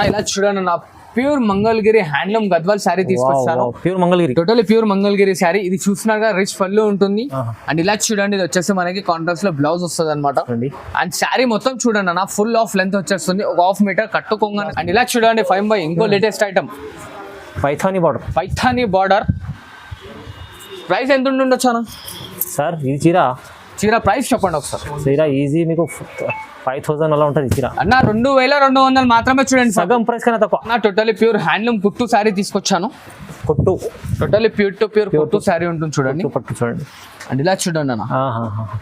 ఇలా చూడండి నా ప్యూర్ మంగళగిరి హ్యాండ్లూమ్ గద్వాల్ శారీ తీసుకొచ్చాను. Pure Mangalagiri, totally pure Mangalagiri sari. ఇది చూసినాగా రిచ్ పళ్ళు ఉంటుంది. అండ్ ఇలా చూడండి, ఇది వచ్చేసి మనకి కాంట్రాస్ట్ లో బ్లౌజ్ వస్తుంది అనమాట. అండ్ శారీ మొత్తం చూడండి అన్న ఫుల్ ఆఫ్ లెంత్ వచ్చేస్తుంది, ఒక హాఫ్ మీటర్ కట్టుకోగా. అండ్ ఇలా చూడండి 5x ఇంకో latest item Paithani border. Price ఎంత ఉండొచ్చు అన్న సార్? ఇది చీర ప్రైస్ చెప్పండి ఒకసారి. చీర ఈజీ మీకు 5000 అలా ఉంటుంది చీర అన్న. 2200 మాత్రమే చూడండి, సగం ప్రైస్ కన్నా తక్కువ. నా టోటల్లీ ప్యూర్ హ్యాండ్లూమ్ కుట్టు శారీ తీసుకొచ్చాను. టోటల్లీ ప్యూర్ టు ప్యూర్ కుట్టు శారీ ఉంటుంది చూడండి. చూడండి అండ్ ఇలా చూడండి అన్న,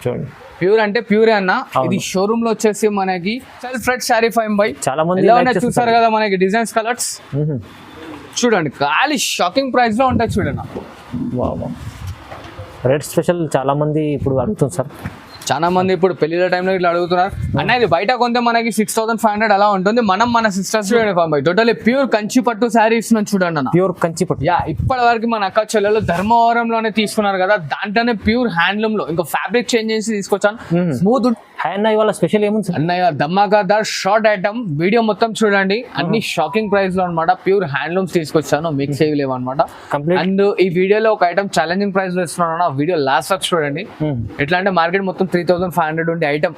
చూడండి ప్యూర్ అంటే ప్యూరే అన్న. ఇది షోరూమ్ లో వచ్చేసి మనకి సెల్ఫ్ రెడ్ శారీ 5x. చాలా మంది ఎలా ఉన్నాయి చూసారు కదా మనకి డిజైన్స్ కలర్స్ చూడండి. ఖాళీ షాకింగ్ ప్రైస్ లో ఉంటాయి చూడండి. రెడ్ స్పెషల్ చాలా మంది ఇప్పుడు అడుగుతుంది సార్. చాలా మంది ఇప్పుడు పెళ్లిళ్ళ టైంలో ఇట్లా అడుగుతున్నారు అన్న. ఇది బయట కొంటే మనకి 6500 అలా ఉంటుంది. మనం మన సిస్టర్స్ టోటల్లీ ప్యూర్ కంచి పట్టు శారీ ఇస్తున్నాం చూడండి అన్న. ప్యూర్ కంచి పట్టు. ఇప్పటి వరకు మన అక్క చెల్లెలు ధర్మవరంలోనే తీసుకున్నారు కదా, దాంట్లోనే ప్యూర్ హ్యాండ్లూమ్ లో ఇంకా ఫ్యాబ్రిక్ చేంజ్ చేసి తీసుకొచ్చాను. స్మూత్ అన్న ఇవాళ స్పెషల్ ఏముంది అన్నయ్య? ధమాకాదార్ షార్ట్ ఐటమ్. వీడియో మొత్తం చూడండి, అన్ని షాకింగ్ ప్రైస్ లో అనమాట. ప్యూర్ హ్యాండ్లూమ్స్ తీసుకొచ్చాను, మిక్స్ చేయలేవు అనమాట. అండ్ ఈ వీడియోలో ఒక ఐటమ్ ఛాలెంజింగ్ ప్రైస్ లో ఇస్తున్నాను. వీడియో లాస్ట్ వరకు చూడండి. ఎట్లా అంటే మార్కెట్ మొత్తం 3500 ఉండే ఐటమ్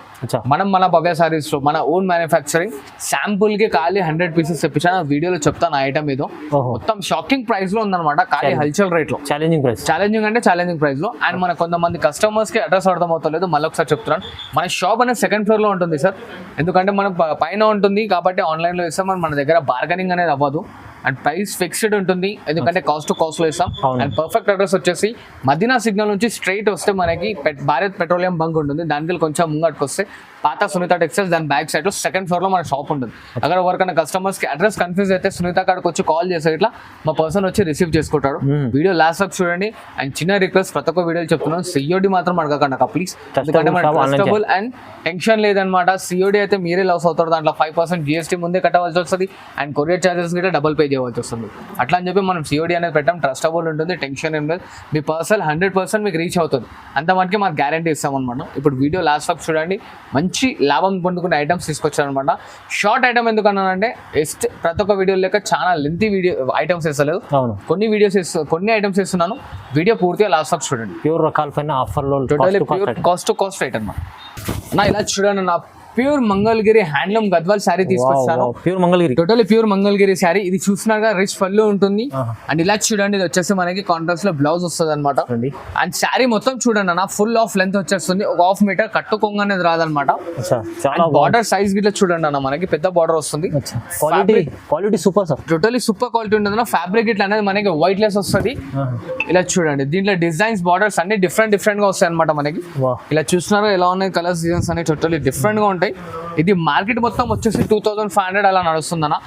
మనం మన భవ్య సారీస్ లో మన ఓన్ మ్యానుఫ్యాక్చరింగ్ శాంపుల్ కి ఖాళీ 100 పీసెస్ తెప్పించాను. వీడియోలో చెప్తాను ఐటమ్ ఏదో. మొత్తం షాకింగ్ ప్రైస్ లో ఉందన్నమాట, ఖాళీ హల్చల్ రేట్ లో. ఛాలెంజింగ్ అంటే ఛాలెంజింగ్ ప్రైస్ లో. అండ్ మన కొంతమంది కస్టమర్స్ కి అడ్రస్ అర్థం అవుతలేదు, మళ్ళీ ఒకసారి చెప్తున్నాను. మన షాప్ అనేది 2nd ఫ్లోర్ లో ఉంటుంది సార్. ఎందుకంటే మనం పైన ఉంటుంది కాబట్టి ఆన్లైన్ లో ఇస్తాం. మన దగ్గర బార్గెనింగ్ అనేది అవ్వదు. అండ్ ప్రైస్ ఫిక్స్డ్ ఉంటుంది, ఎందుకంటే కాస్ట్ టు కాస్ట్ లో ఇస్తాం. అండ్ పర్ఫెక్ట్ అడ్రస్ వచ్చేసి మదీనా సిగ్నల్ నుంచి స్ట్రైట్ వస్తే మనకి భారత్ పెట్రోలియం బంక్ ఉంటుంది. దానికి కొంచెం ముంగట్టుకు వస్తే పాత సునీత టెక్స్టైల్స్, దాని బ్యాక్ సైడ్ లో 2nd ఫ్లోర్ లో మన షాప్ ఉంటుంది. అక్కడ ఎవరికైనా కస్టమర్స్ కి అడ్రస్ కన్ఫ్యూజ్ అయితే సునీత కాడికి వచ్చి కాల్ చేస్తారు, ఇట్లా మా పర్సన్ వచ్చి రిసీవ్ చేసుకుంటాడు. వీడియో లాస్ట్ వరకు చూడండి. అండ్ చిన్న రిక్వెస్ట్, ప్రతి ఒక్క వీడియో చెప్తున్నాను, సిఓడి మాత్రం అడగకండి అక్క ప్లీజ్. ఎందుకంటే మన ట్రస్టబుల్ అండ్ టెన్షన్ లేదనమాట. సిఓడి అయితే మీరే లాస్ అవుతారు, దాంట్లో 5% GST ముందే కట్టవలసి వస్తుంది. అండ్ కొరియర్ చార్జెస్ కూడా డబుల్ పే చేయవలసి వస్తుంది. అట్లా అని చెప్పి మనం సిఓడి అనేది పెట్టాం. ట్రస్టబుల్ ఉంటుంది, టెన్షన్ ఏం లేదు. మీ పర్సన్ 100% మీకు రీచ్ అవుతుంది, అంత మనకి మాకు గ్యారంటీ ఇస్తాం అనమాట. ఇప్పుడు వీడియో లాస్ట్ వరకు చూడండి, మంచి లాభం పొందుకునే ఐటమ్స్ తీసుకొచ్చారు అనమాట. షార్ట్ ఐటమ్ ఎందుకన్నానంటే ప్రతి ఒక్క వీడియో లేక చాలా లెంతీ వీడియో ఐటమ్స్ వేస్తలేదు, కొన్ని ఐటమ్స్ వేస్తున్నాను. వీడియో పూర్తిగా లాస్ట్ వరకు చూడండి. ప్యూర్ రకాల పైన ఆఫర్లో totally pure cost to cost rate అన్నమాట. నా ఇలా చూడండి, నా ప్యూర్ మంగళగిరి హ్యాండ్లూమ్ గద్వాల్ శారీ తీసుకొచ్చాను. Pure Mangalagiri, totally pure Mangalagiri sari. ఇది చూసినాగా రిచ్ పళ్ళు ఉంటుంది. అండ్ ఇలా చూడండి, ఇది వచ్చేసి మనకి కాంట్రాస్ట్ లో బ్లౌజ్ వస్తుంది అనమాట. అండ్ శారీ మొత్తం చూడండి అన్న ఫుల్ ఆఫ్ లెంత్ వచ్చేస్తుంది, ఒక హాఫ్ మీటర్ కట్టుకోగా అనేది రాదనమాట. బార్డర్ సైజ్ గిట్లా చూడండి అన్న, మనకి పెద్ద బార్డర్ వస్తుంది. Quality super sir, totally super quality ఉంటుంది. ఫ్యాబ్రిక్ ఇట్లా అనేది మనకి వైట్ లెస్ వస్తుంది. ఇలా చూడండి, దీంట్లో డిజైన్స్ బార్డర్స్ అన్ని డిఫరెంట్ గా వస్తాయి అనమాట. మనకి ఇలా చూసినారా ఎలా ఉన్నాయి కలర్స్, డిజైన్స్ అనేవి టోటల్లీ డిఫరెంట్ గా ఉంటాయి. ఇది మార్కెట్ మొత్తం వచ్చేసి 2500 అలా నడుస్తుందన్న.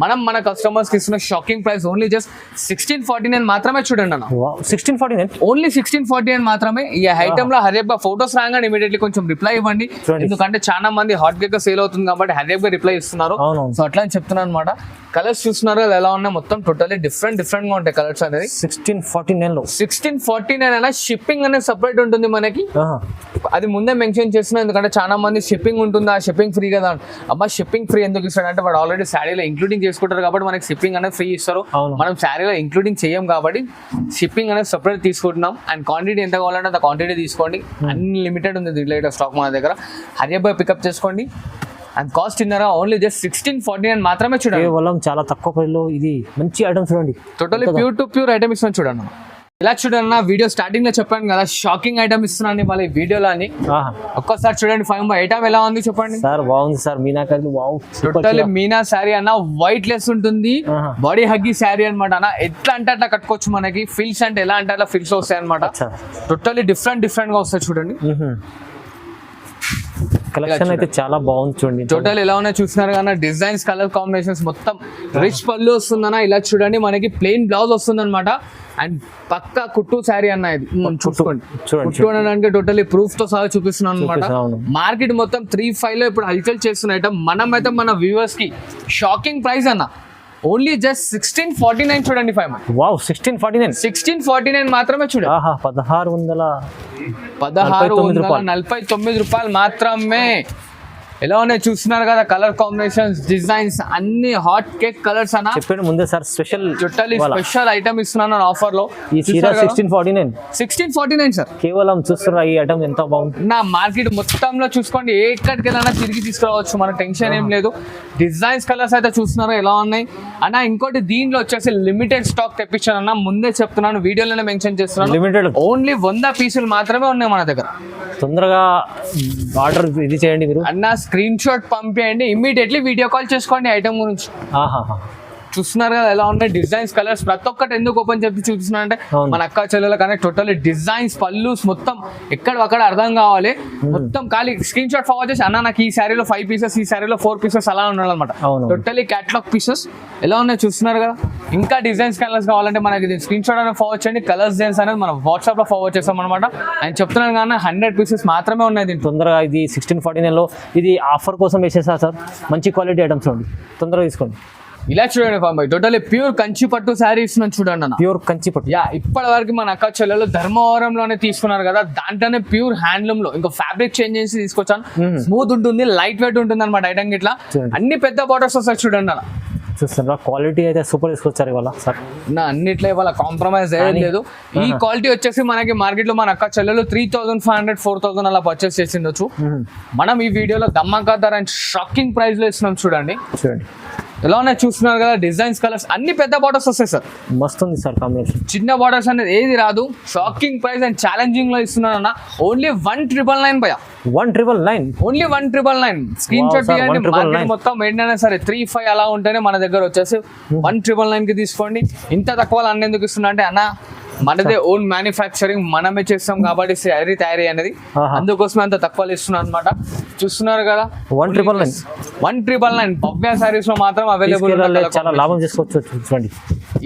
మనం మన కస్టమర్స్ కి ఇస్తున్న షాకింగ్ ప్రైస్ ఓన్లీ జస్ట్ 1649 మాత్రమే చూడండి అన్న. 1649 ఓన్లీ 1649 మాత్రమే. ఈ ఐటమ్ లో హరియప్ గా ఫోటోస్ రాగానే ఇమీడియట్లీ కొంచెం రిప్లై ఇవ్వండి, ఎందుకంటే చాలా మంది హాట్ గా సేల్ అవుతుంది కాబట్టి హరియప్ గా రిప్లై ఇస్తున్నారు. సో అట్లా అని చెప్తున్నాను అనమాట. కలర్స్ చూస్తున్నారు కదా ఎలా ఉన్నాయి, మొత్తం టోటల్లీ డిఫరెంట్ గా ఉంటాయి కలర్స్ అనేది. 1649 అయినా షిప్పింగ్ అనేది సపరేట్ ఉంటుంది మనకి. అది ముందే మెన్షన్ చేస్తున్నా, ఎందుకంటే చాలా మంది షిప్పింగ్ ఉంటుంది, ఆ షిప్పింగ్ ఫ్రీ కదా. అబ్బా షిప్పింగ్ ఫ్రీ ఎందుకు ఇస్తాడు అంటే వాడు ఆల్రెడీ శారీలో ఇంక్లూడింగ్ చేసుకుంటారు కాబట్టి మనకి షిప్పింగ్ అనేది ఫ్రీ ఇస్తారు. మనం శారీలో ఇంక్లూడింగ్ చేయం కాబట్టి షిప్పింగ్ అనేది సపరేట్ తీసుకుంటున్నాం. అండ్ క్వాంటిటీ ఎంత కావాలంటే అంత క్వాంటిటీ తీసుకోండి, అన్లిమిటెడ్ ఉంది దీంట్లో స్టాక్ మన దగ్గర. హరియబ్బా పికప్ చేసుకోండి. అండ్ కాస్ట్ ఇన్నరా ఓన్లీ జస్ట్ 1649 మాత్రమే చూడండి. కేవలం చాలా తక్కువ ప్రైస్లో ఇది మంచి ఐటమ్ చూడండి. Totally pure to pure item ఇస్తున్నాను చూడండి. ఇలా చూడండి, నా వీడియో స్టార్టింగ్ లో చెప్పాను కదా షాకింగ్ ఐటమ్ ఇస్తున్నాను మళ్ళీ వీడియోలో అని. ఒక్కసారి చూడండి 5 ఐటమ్ ఎలా ఉంది చెప్పండి సార్. బాగుంది సార్, మీనా టోటల్లీ మీనా శారీ అన్న, వైట్ లెస్ ఉంటుంది, బాడీ హగ్గి శారీ అనమాట అన్న. ఎట్లా అంటే అట్లా కట్టుకోవచ్చు, మనకి ఫిల్స్ అంటే ఎలా అంటే అలా ఫిల్స్ వస్తాయి అనమాట. టోటల్లీ డిఫరెంట్ గా వస్తాయి చూడండి. కలెక్షన్ అయితే చాలా బాగుంది చూడండి. టోటల్ ఎలా ఉన్నాయి చూస్తున్నారు కదా, డిజైన్స్ కలర్ కాంబినేషన్స్ మొత్తం రిచ్ పళ్ళు వస్తుందన్న. ఇలా చూడండి, మనకి ప్లెయిన్ బ్లౌజ్ వస్తుంది అనమాట. అండ్ పక్కా కుట్టు శారీ అన్న. ఇది చూసుకోండి, కుట్టు అనడానికి టోటల్లీ ప్రూఫ్ తో సహా చూపిస్తున్నాను అనమాట. మార్కెట్ మొత్తం 35 లో ఇప్పుడు హల్చల్ చేస్తున్న ఐటమ్. మనం అయితే మన వ్యూవర్స్ కి షాకింగ్ ప్రైస్ అన్న ఓన్లీ జస్ట్ 1649 చూడండి. 1649 మాత్రమే చూడండి. 1649 రూపాయలు మాత్రమే. ఎలా ఉన్నాయి చూస్తున్నారు కదా, కలర్ కాంబినేషన్స్, డిజైన్స్ అన్ని హాట్ కేక్ కలర్స్ అన్న. చెప్పండి ముందే sir, special totally special item ఇస్తున్నాను ఆఫర్ లో. ఈ చీర 1649 1649 సార్. కేవలం చూస్తున్నా ఈ ఐటమ్ ఎంత బాగుంది. నా మార్కెట్ మొత్తంలో చూసుకోండి, ఎక్కడికి వెళ్ళినా తిరిగి తీసుకురావచ్చు, మనకు టెన్షన్ ఏం లేదు. డిజైన్స్ కలర్స్ అయితే చూస్తున్నారు ఎలా ఉన్నాయి అన్న. ఇంకోటి దీంట్లో వచ్చేసి లిమిటెడ్ స్టాక్ తెప్పించాను అన్న, ముందే చెప్తున్నాను, వీడియోలోనే మెన్షన్ చేస్తున్నాను. లిమిటెడ్ ఓన్లీ 100 పీసులు మాత్రమే ఉన్నాయి మన దగ్గర. తొందరగా ఆర్డర్ ఇది చేయండి మీరు అన్న, స్క్రీన్ షాట్ పంపేయండి, ఇమ్మీడియట్లీ వీడియో కాల్ చేసుకోండి ఐటమ్ గురించి. చూస్తున్నారు కదా ఎలా ఉన్నాయి డిజైన్స్ కలర్స్. ప్రతి ఒక్కటి ఎందుకు ఓపెన్ చెప్పి చూపిస్తున్నా అంటే మన అక్క చెల్లెల కానీ టోటల్లీ డిజైన్స్ పల్లూస్ మొత్తం ఎక్కడ అక్కడ అర్థం కావాలి. మొత్తం ఖాళీ స్క్రీన్ షాట్ ఫార్వర్డ్ చేసి అన్న నాకు ఈ శారీలో 5 పీసెస్, ఈ శారీలో 4 పీసెస్ అలా ఉండాలన్నమాట. టోటల్లీ క్యాటలాగ్ పీసెస్ ఎలా ఉన్నాయి చూస్తున్నారు కదా. ఇంకా డిజైన్స్ కలర్స్ కావాలంటే మనకి స్క్రీన్ షాట్ అనేది ఫార్వర్డ్ చేయండి. కలర్స్ డిజైన్స్ అనేది మనం వాట్సాప్ లో ఫార్వర్డ్ చేస్తాం అనమాట. ఆయన చెప్తున్నాను కానీ 100 పీసెస్ మాత్రమే ఉన్నాయి దీంట్లో. తొందరగా ఇది 1649 లో ఇది ఆఫర్ కోసం వేసేసా సార్. మంచి క్వాలిటీ ఐటమ్స్ చూడండి, తొందరగా తీసుకోండి. ఇలా చూడండి ఫామ్ బాయ్, టోటల్లీ ప్యూర్ కంచి పట్టు శారీస్ చూడండి అన్న. ప్యూర్ కంచి పట్టు. యా, ఇప్పటి వరకు మన అక్క చెల్లెలు ధర్మవరంలోనే తీసుకున్నారు కదా, దాంట్లోనే ప్యూర్ హ్యాండ్లూమ్ లో ఇంకా ఫ్యాబ్రిక్ చేంజ్ చేసి తీసుకొచ్చాను. స్మూత్ ఉంటుంది, లైట్ వెయిట్ ఉంటుంది అనమాట ఐటమ్. ఇట్లా అన్ని పెద్ద బార్డర్స్ వస్తాయి చూడండి అన్న. చూస్తున్నా క్వాలిటీ అయితే సూపర్ తీసుకొచ్చారు ఇవాళ సార్. అన్నిట్లో ఇవాళ కాంప్రమైజ్ అయ్యేది లేదు. ఈ క్వాలిటీ వచ్చేసి మనకి మార్కెట్ లో మన అక్క చెల్లెలు 3500 4000 అలా పర్చేస్ చేసిండొచ్చు. మనం ఈ వీడియోలో ధమాకా ధర అండ్ షాకింగ్ ప్రైస్ లో ఇస్తున్నాం చూడండి. ఎలా ఉన్నాయి చూస్తున్నారు కదా, డిజైన్స్ కలర్స్ అన్ని పెద్ద బార్డర్స్ వస్తాయి సార్. మస్తు ఉంది సార్ కాంబినేషన్. చిన్న బార్డర్స్ అనేది ఏది రాదు. షాకింగ్ ప్రైస్ అండ్ ఛాలెంజింగ్ లో ఇస్తున్నాను అన్న. ఓన్లీ 1999 భయ. 1999 ఓన్లీ 1999. స్క్రీన్ షాట్ తీయండి. మార్కెట్ మొత్తం ఏంటైనా సరే 35 అలా ఉంటేనే మన దగ్గర వచ్చేసి 1999 కి తీసుకోండి. ఇంత తక్కువ అన్న ఎందుకు ఇస్తున్నా అంటే అన్న మనదే ఓన్ మ్యానుఫ్యాక్చరింగ్, మనమే చేస్తాం కాబట్టి శారీ తయారీ అనేది, అందుకోసమే అంత తక్కువ ఇస్తున్నాను అనమాట. చూస్తున్నారు కదా 1999 భవ్య శారీస్ లో మాత్రం అవైలబుల్. చాలా లాభం చేసుకోవచ్చు చూడండి.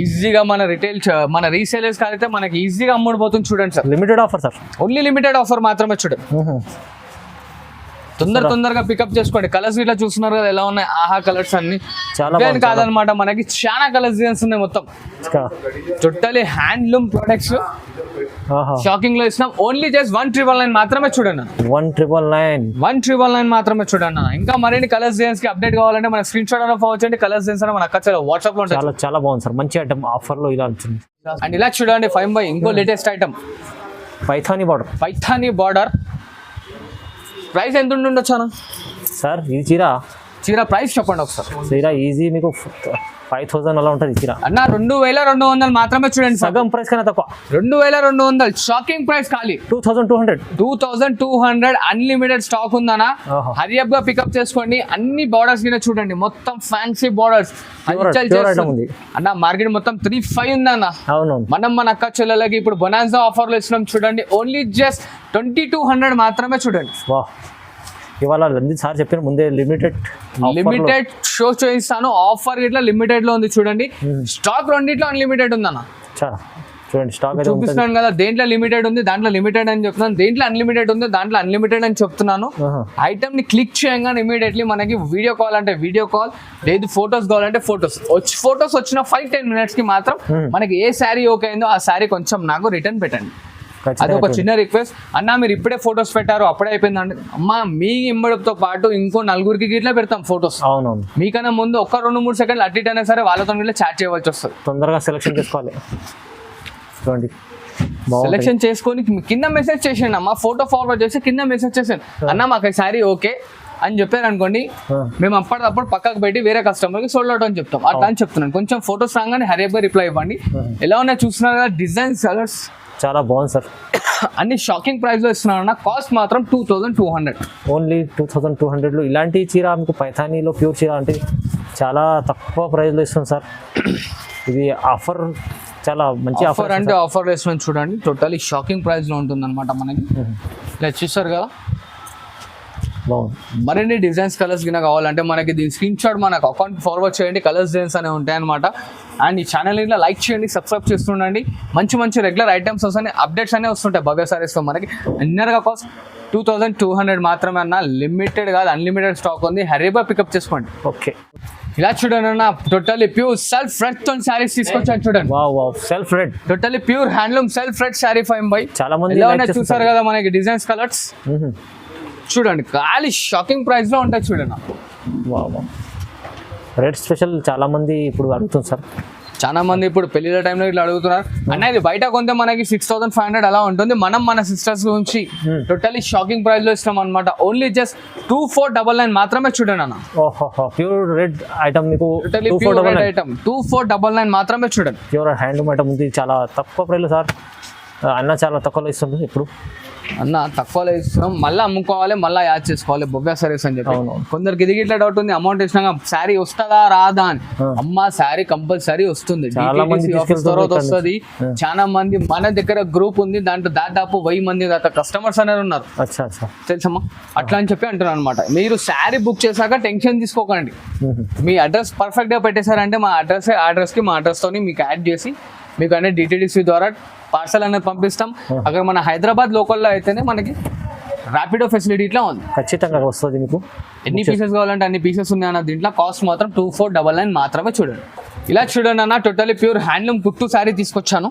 ఈజీగా మన రిటైల్ మన రీసేలర్స్ అయితే మనకి ఈజీగా అమ్ముడుపోతుంది చూడండి sir. Limited offer sir, only limited offer మాత్రమే చూడండి. తొందరగా పికప్ చేసుకోండి. కలర్స్ ఇట్లా చూస్తున్నారు కదా ఎలా ఉన్నాయి. ఆహా కలర్స్ అన్ని చాలా కాదనమాట, మనకి చాలా కలర్స్ డిజైన్స్ ఉన్నాయి మొత్తం. టోటలీ హ్యాండ్లూమ్ ప్రొడక్ట్స్ షాకింగ్ లో ఇస్తున్నాం. ఓన్లీ జస్ట్ 1999 మాత్రమే చూడండి. 1999 మాత్రమే చూడండి. ఇంకా మరిన్ని కలర్స్ డిజైన్స్ కి అప్డేట్ కావాలంటే మన స్క్రీన్ షాట్ ఫార్వర్డ్ చేయండి. కలర్స్ డిజైన్స్ మన అక్క వాట్సాప్ లో ఉంటాయి. చాలా బాగుంది సార్, మంచి ఐటమ్ ఆఫర్ లో ఇలా ఉంటుంది. అండ్ ఇలా చూడండి 5 by ఇంకో latest item Paithani border. Price ఎంత ఉండొచ్చు అన్న సార్? ఇది చీర ప్రైస్ చెప్పండి ఒకసారి. చీర ఈజీ మీకు 5000 అలా ఉంటుంది చీర అన్న. 2200 మాత్రమే చూడండి, సగం ప్రైస్ కన్నా తక్కువ. 2200 షాకింగ్ ప్రైస్. ఖాళీ 2200 అన్లిమిటెడ్ స్టాక్ ఉందన్న. హరియప్ గా పికప్ చేసుకోండి. అన్ని బార్డర్స్ కింద చూడండి, మొత్తం ఫ్యాన్సీ బార్డర్స్ అన్న. మార్కెట్ మొత్తం 35 ఉందన్న. మనం మన అక్క చెల్లెలకి ఇప్పుడు బొనాన్సా ఆఫర్ లో ఇస్తున్నాం చూడండి. ఓన్లీ జస్ట్ 2200 మాత్రమే చూడండి. ఇవాళ సార్ చెప్పిన ముందే లిమిటెడ్ షో చేయిస్తాను. ఆఫర్ ఇట్లా లిమిటెడ్ లో ఉంది చూడండి. స్టాక్ రెండిట్లో అన్లిమిటెడ్ ఉందన్న. చూడండి స్టాక్ చూపిస్తున్నాను కదా, దేంట్లో లిమిటెడ్ ఉంది దాంట్లో లిమిటెడ్ అని చెప్తున్నాను, దేంట్లో అన్లిమిటెడ్ ఉంది దాంట్లో అన్లిమిటెడ్ అని చెప్తున్నాను. ఐటమ్ ని క్లిక్ చేయగానే ఇమీడియట్లీ మనకి వీడియో కాల్ అంటే వీడియో కాల్, లేదు ఫొటోస్ కావాలంటే ఫొటోస్ వచ్చిన 5-10 minutes కి మాత్రం మనకి ఏ శారీ ఓకే అయిందో ఆ శారీ కొంచెం నాకు రిటర్న్ పెట్టండి. అది ఒక చిన్న రిక్వెస్ట్ అన్న. మీరు ఇప్పుడే ఫొటోస్ పెట్టారు అప్పుడే అయిపోయిందండి అమ్మా, మీ ఇమ్మడితో పాటు ఇంకో 4 ఇట్లా పెడతాం ఫొటోస్. మీకన్నా ముందు 1-2-3 సెకండ్లు అటు ఇటు అయినా సరే వాళ్ళతో చాట్ చేయవలసి వస్తుంది. తొందరగా సెలెక్షన్ చేసుకోవాలి. సెలెక్షన్ చేసుకొని కింద మెసేజ్ చేసేయండి అమ్మా. ఫోటో ఫార్వర్డ్ చేసి కింద మెసేజ్ చేసాను అన్న మాకు శారీ ఓకే అని చెప్పారు అనుకోండి, మేము అప్పటికప్పుడు పక్కకు పెట్టి వేరే కస్టమర్ కి సోల్డ్ అవుట్ అని చెప్తాం. అట్లా అని చెప్తున్నాను. కొంచెం ఫోటోస్ రాగానే హరియప్గా రిప్లై ఇవ్వండి. ఎలా ఉన్నాయి చూస్తున్నారు కదా, డిజైన్స్ కలర్స్ చాలా బాగుంది సార్. అన్ని షాకింగ్ ప్రైస్ లో ఇస్తున్నాను అన్న. కాస్ట్ మాత్రం 2200. ఓన్లీ 2200 లో ఇలాంటి చీర మీకు పైథానీలో ప్యూర్ చీర అంటే చాలా తక్కువ ప్రైస్ లో ఇస్తుంది సార్. ఇది ఆఫర్ చాలా మంచి ఆఫర్ అంటే ఆఫర్ వేసుకొని చూడండి. టోటలీ షాకింగ్ ప్రైస్ లో ఉంటుంది అనమాట మనకి. ఇలా చూస్తారు కదా, మరిన్ని డిజైన్స్ కలర్స్ కింద కావాలంటే మనకి దీని స్క్రీన్ షాట్ మనకు అకౌంట్ ఫార్వర్డ్ చేయండి. కలర్స్ డిజైన్స్ అనేవి ఉంటాయన్నమాట. అండ్ ఈ ఛానల్ ఇలా లైక్ చేయండి, సబ్స్క్రైబ్ చేస్తుండండి. మంచి రెగ్యులర్ ఐటమ్స్ వస్తాయి, అప్డేట్స్ అనేవి వస్తుంటాయి భవ్య సారీస్లో. మనకి ఇన్నర్గా కాస్ట్ 2200 మాత్రమే అన్న. లిమిటెడ్ కాదు, అన్లిమిటెడ్ స్టాక్ ఉంది. హరీగా పికప్ చేసుకోండి. ఓకే, ఇలా చూడండి అన్న. టోటల్లీ ప్యూర్ సెల్ఫ్ రెడ్ తో శారీస్ తీసుకొచ్చాను చూడండి. Self red, totally pure handloom self red sari 5 by. చాలా మంది చూసారు కదా మనకి డిజైన్స్ కలర్స్. చూడండి ఖాళీ షాకింగ్ ప్రైస్ లో ఉంటాయి చూడండి. వావ్. రేట్ స్పెషల్ చాలా మంది ఇప్పుడు అడుగుతుంది సార్. చాలా మంది ఇప్పుడు పెళ్లిళ్ళ టైంలో ఇట్లా అడుగుతున్నారు అన్న. ఇది బయట కొంటే మనకి 6,500 అలా ఉంటుంది. మనం మన సిస్టర్స్ గురించి టోటలీ షాకింగ్ ప్రైస్ లో ఇస్తాం అనమాట. ఓన్లీ జస్ట్ 2499 మాత్రమే చూడండి అన్న. ఓహో ప్యూర్ రెడ్ ఐటమ్ మీకు టోటలీ ప్యూర్ రెడ్ ఐటమ్ 2499 మాత్రమే చూడండి. ప్యూర్ హ్యాండ్లూమ్ ఐటమ్ ఉంది, చాలా తక్కువ ప్రైస్లో సార్. అన్న చాలా తక్కువలో ఇస్తుంది ఇప్పుడు. అన్న తక్కువలో ఇస్తున్నాం, మళ్ళీ అమ్ముకోవాలి, మళ్ళీ యాడ్ చేసుకోవాలి బొబ్బా సారీస్ అని చెప్పి. కొందరికి ఇది ఇట్లా డౌట్ ఉంది, అమౌంట్ ఇచ్చినాక శారీ వస్తుందా రాదా అని. అమ్మ శారీ కంపల్సరీ వస్తుంది, తర్వాత వస్తుంది. చాలా మంది మన దగ్గర గ్రూప్ ఉంది, దాంట్లో దాదాపు 1000 మంది దాకా కస్టమర్స్ అనేది ఉన్నారు తెలుసమ్మా. అట్లా అని చెప్పి అంటున్నారు అనమాట. మీరు శారీ బుక్ చేశాక టెన్షన్ తీసుకోకండి. మీ అడ్రస్ పర్ఫెక్ట్ గా పెట్టేశారంటే మా అడ్రస్ కి మా అడ్రస్ తోని మీకు యాడ్ చేసి మీకు అనేది డిటిడిసి ద్వారా పార్సల్ అనేది పంపిస్తాం. అక్కడ మన హైదరాబాద్ లోకల్లో అయితేనే మనకి ర్యాపిడో ఫెసిలిటీ ఇట్లా ఉంది, ఖచ్చితంగా వస్తుంది. మీకు ఎన్ని పీసెస్ కావాలంటే అన్ని పీసెస్ ఉన్నాయి అన్న. దీంట్లో కాస్ట్ మాత్రం 2499 మాత్రమే చూడండి. ఇలా చూడండి అన్న, టోటలీ ప్యూర్ హ్యాండ్లూమ్ కుట్టు శారీ తీసుకొచ్చాను.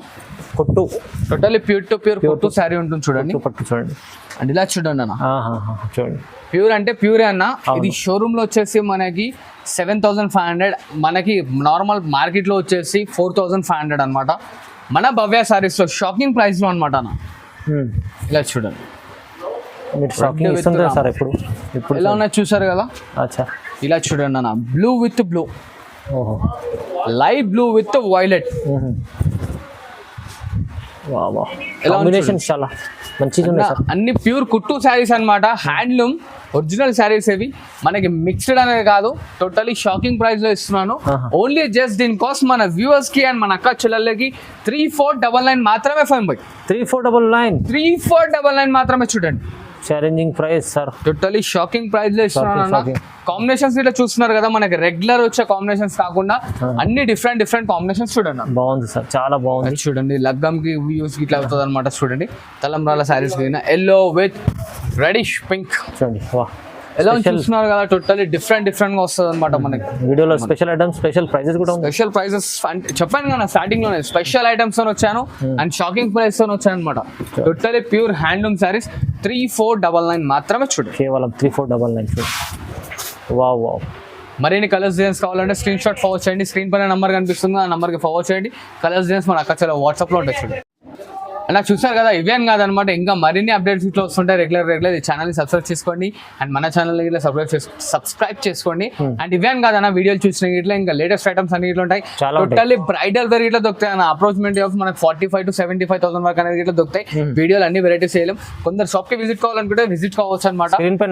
కుట్టు టోటలీ ప్యూర్ టు ప్యూర్ కుట్టు శారీ ఉంటుంది చూడండి. పట్టు చూడండి అండ్ ఇలా చూడండి అన్న, చూడండి ప్యూర్ అంటే ప్యూరే అన్న. ఇది షోరూమ్ లో వచ్చేసి మనకి 7,500, మనకి నార్మల్ మార్కెట్ లో వచ్చేసి 4,500 అనమాట. మన భవ్య సారీస్ లో షాకింగ్ ప్రైస్ లో అనమాట అన్న. ఇలా చూడండి, మీరు షాకింగ్ ఇస్తుంటారు సార్. ఇప్పుడు ఎలా ఉన్నా చూసారు కదా. అచ్చా, ఇలా చూడండి అన్న, blue with blue, light blue with violet. Combination చాలా మంచిగా ఉన్నాయి సార్. అన్ని ప్యూర్ కుట్టు శారీస్ అన్నమాట, హ్యాండ్లూమ్ ఒరిజినల్ శారీస్ ఇవి. మనకి మిక్స్డ్ అనేది కాదు, టోటలీ షాకింగ్ ప్రైస్ లో ఇస్తున్నాను. ఓన్లీ జస్ట్ దీనికోసం మన వ్యూవర్స్ కి అండ్ మన అక్క చెల్లెళ్ళకి 3499 మాత్రమే. 3499 మాత్రమే చూడండి. Challenging price sir, totally shocking price లో ఇస్తున్నాను. కాంబినేషన్స్ ఇట్లా చూస్తున్నారు కదా, మనకి రెగ్యులర్ వచ్చే కాంబినేషన్స్ కాకుండా అన్ని డిఫరెంట్ కాంబినేషన్స్ చూడండి. బాగుంది సార్, చాలా బాగుంది. చూడండి లగ్గం కి యూస్ ఇట్లా అవుతుంది అనమాట. చూడండి తలంబ్రాల saris yellow with reddish pink చూడండి. ఎలా చూస్తున్నారు కదా, టోటలీ డిఫరెంట్ గా వస్తుంది అనమాట. మనకి వీడియోలో స్పెషల్ ఐటమ్స్, స్పెషల్ ప్రైజెస్ కూడా ఉంది. స్పెషల్ ప్రైజెస్ చెప్పాను కదా స్టార్టింగ్ లోనే, స్పెషల్ ఐటమ్స్ తో వచ్చాను అండ్ షాకింగ్ ప్రైస్ తో వచ్చాను అనమాట. టోటలీ ప్యూర్ హ్యాండ్లూమ్ శారీస్ 3499 మాత్రమే చూడండి. కేవలం 3499. వావ్. మరిన్ని కలర్స్ డిజైన్స్ కావాలంటే స్క్రీన్ షాట్ ఫార్వర్డ్ చేయండి. స్క్రీన్ పైన నంబర్ కనిపిస్తుంది, ఆ నంబర్కి ఫార్వర్డ్ చేయండి. కలర్స్ డిజైన్స్ మన అక్క వాట్సాప్ లో ఉంటాయి చూడండి. అలా చూసారు కదా, ఇవేం కాదనమాట, ఇంకా మరిన్ని అప్డేట్స్ ఇట్లా వస్తుంటాయి రెగ్యులర్. ఈ ఛానల్ని సబ్స్క్రైబ్ చేసుకోండి అండ్ మన ఛానల్ ఇట్లా సబ్స్క్రైబ్ చేసుకోండి. అండ్ ఇవేం కాదన్న, వీడియోలు చూసిన ఇట్లా ఇంకా లేటెస్ట్ ఐటమ్స్ అన్ని ఇట్లా ఉంటాయి. టోటల్లీ బ్రైడల్ వేర్ ఇట్లా దొరుకుతాయి అన్న. అప్రోచ్మెంట్ ఆఫ్ మనకు 45,000 to 75,000 వరకు అనేది ఇట్లా దొరుకుతాయి. వీడియోలు అన్ని వెరైటీస్ చేయలేం. కొందరు షాప్ కి విజిట్ కావాలనుకుంటే విజిట్ కావచ్చు అనమాట. స్క్రీన్ పైన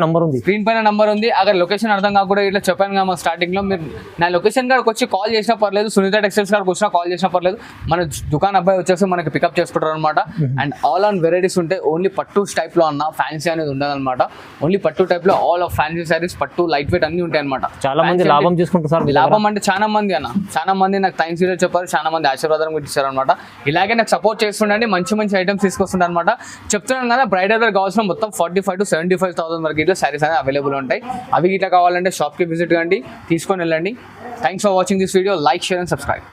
నంబర్ ఉంది. అక్కడ లొకేషన్ అర్థం కాకుండా ఇట్లా చెప్పాను కదా మా స్టార్టింగ్ లో, మీరు నా లొకేషన్ కాడికి వచ్చి కాల్ చేసినా పర్లేదు, సునీత టెక్స్టైల్స్ కాడికి వచ్చినా కాల్ చేసినా పర్లేదు, మన దుకాణం అబ్బాయి వచ్చేసి మనకి పికప్ చేసుకుంటారు అనమాట. అండ్ ఆల్ ఆన్ వెరైటీస్ ఉంటాయి. ఓన్లీ పట్టు టైప్ లో అన్న, ఫ్యాన్సీ అనేది ఉండదు అనమాట. ఓన్లీ పట్టు టైప్ లో ఆల్ ఆఫ్ ఫ్యాన్సీ సారీస్, పట్టు లైట్ వెయిట్ అన్ని ఉంటాయి అనమాట. చాలా మంది లాభం చేసుకుంటారు సార్. లాభం అంటే చాలా మంది అన్న, చాలా మంది నాకు థ్యాంక్స్ వీడియో చెప్పారు, చాలా మంది ఆశీర్వాదం కూడా ఇచ్చారు అనమాట. ఇలాగే నాకు సపోర్ట్ చేస్తుండండి, మంచి ఐటమ్స్ తీసుకొస్తుండే అనమాట. చెప్తున్నాను కదా, బ్రైడల్ వేర్ కావాల్సిన మొత్తం 45,000 to 75,000 వరకు ఇట్లా సారీస్ అనేది అవైలబుల్ ఉంటాయి. అవి ఇట్లా కావాలంటే షాప్ కి విజిట్ కండి, తీసుకొని వెళ్ళండి. Thanks for watching this video. Like, share and subscribe.